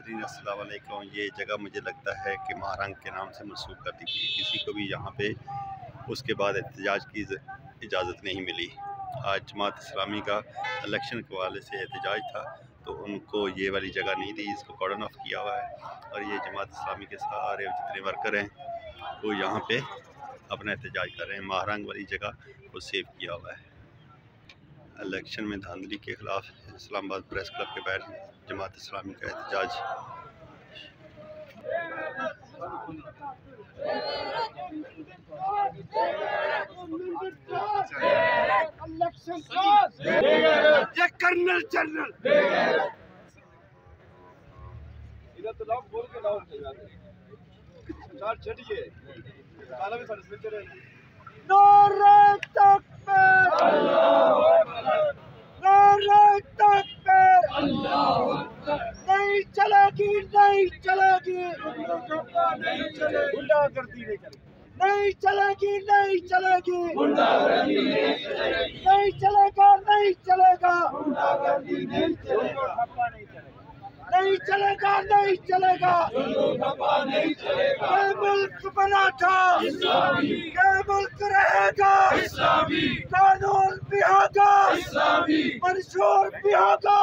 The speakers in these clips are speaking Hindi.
नाज़रीन अस्सलाम वालेकुम। ये जगह मुझे लगता है कि महारंग के नाम से मंसूब कर दी गई। किसी को भी यहाँ पे उसके बाद एहतजाज की इजाज़त नहीं मिली। आज जमात इस्लामी का इलेक्शन के हवाले से एहतजाज था, तो उनको ये वाली जगह नहीं दी, इसको कॉर्डन ऑफ किया हुआ है। और ये जमात इस्लामी के सारे जितने वर्कर हैं वो यहाँ पे अपना एहतजाज कर रहे हैं। महारंग वाली जगह को सेव किया हुआ है। इलेक्शन में धांधली के खिलाफ इस्लामाबाद प्रेस क्लब के बाहर जमात इस्लामी का एहतजाज। कर्नल जनरल नहीं चलेगी, नहीं चलेगी, गुंडागर्दी नहीं चलेगी, नहीं चलेगी, नहीं चलेगा, नहीं चलेगा, नहीं चलेगा, नहीं चलेगा, ये मुल्क बना था, ये मुल्क रहेगा, कानून भी होगा, मंशूर भी होगा,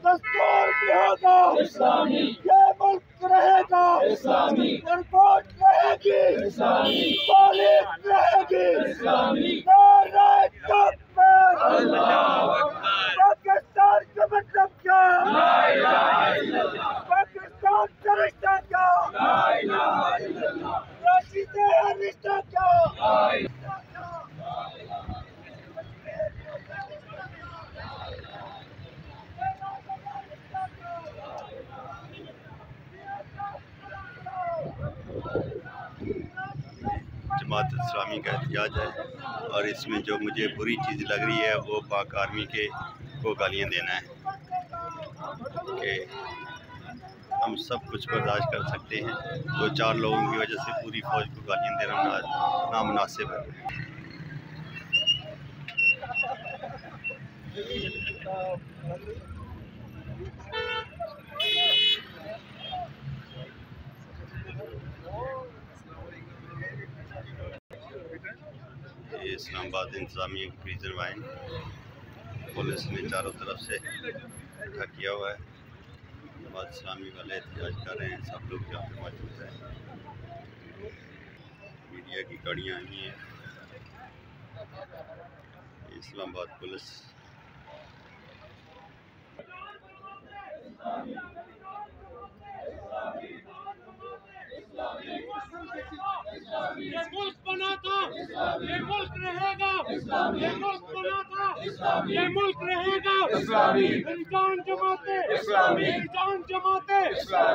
दस्तूर भी होगा, ये मुल्क रहेगा, और वोट रहेगी, पुलिस रहेगी, नारे तकबीर, पाकिस्तान का मतलब क्या, पाकिस्तान का रिश्ता क्या, राशिदे रिश्ता क्या, जमात इस्लामी का एहतजाज है। और इसमें जो मुझे बुरी चीज़ लग रही है वो पाक आर्मी के को गालियाँ देना है कि हम सब कुछ बर्दाश्त कर सकते हैं, तो 4 लोगों की वजह से पूरी फौज को गालियाँ देना नामुनासिब है। ये इस्लामाबाद इंतजामिया की प्रिजन वाइन पुलिस ने चारों तरफ से इकट्ठा किया हुआ है। जमात इस्लामी वाले एहतजाज कर रहे हैं, सब लोग यहाँ पे मौजूद हैं। मीडिया की गाड़ियाँ आई हैं। इस्लामाबाद पुलिस ये मुल्क बना था, ये मुल्क रहेगा, ये मुल्क बना था, ये मुल्क रहेगा, मेरी जान जमाते, मेरी जान जमाते,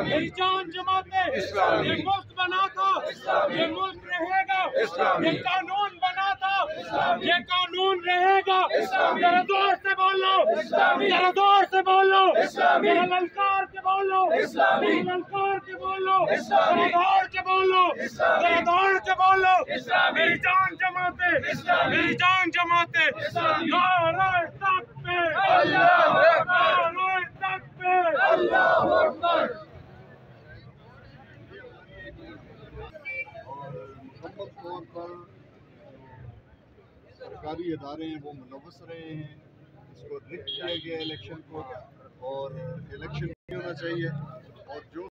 मेरी जान जमाते, ये मुल्क बना था, ये मुल्क रहेगा, ये कानून बना था, ये कानून रहेगा। जरा जोर से बोलो, जरा जोर से बोलो, मेरा ललकार के बोलो, मेरा ललकार के बोलो, जरा दौड़ के बोलो, जरा दौड़ के बोलो, मेरी जान जमाते, मेरी जान जमाते, नारे तकबीर, नारे तकबीर, अल्लाहू अकबर। मुकम्मल तौर पर सरकारी इदारे हैं वो मुलव्वस रहे हैं, इसको रिग किया गया इलेक्शन को, और इलेक्शन नहीं होना चाहिए। और जो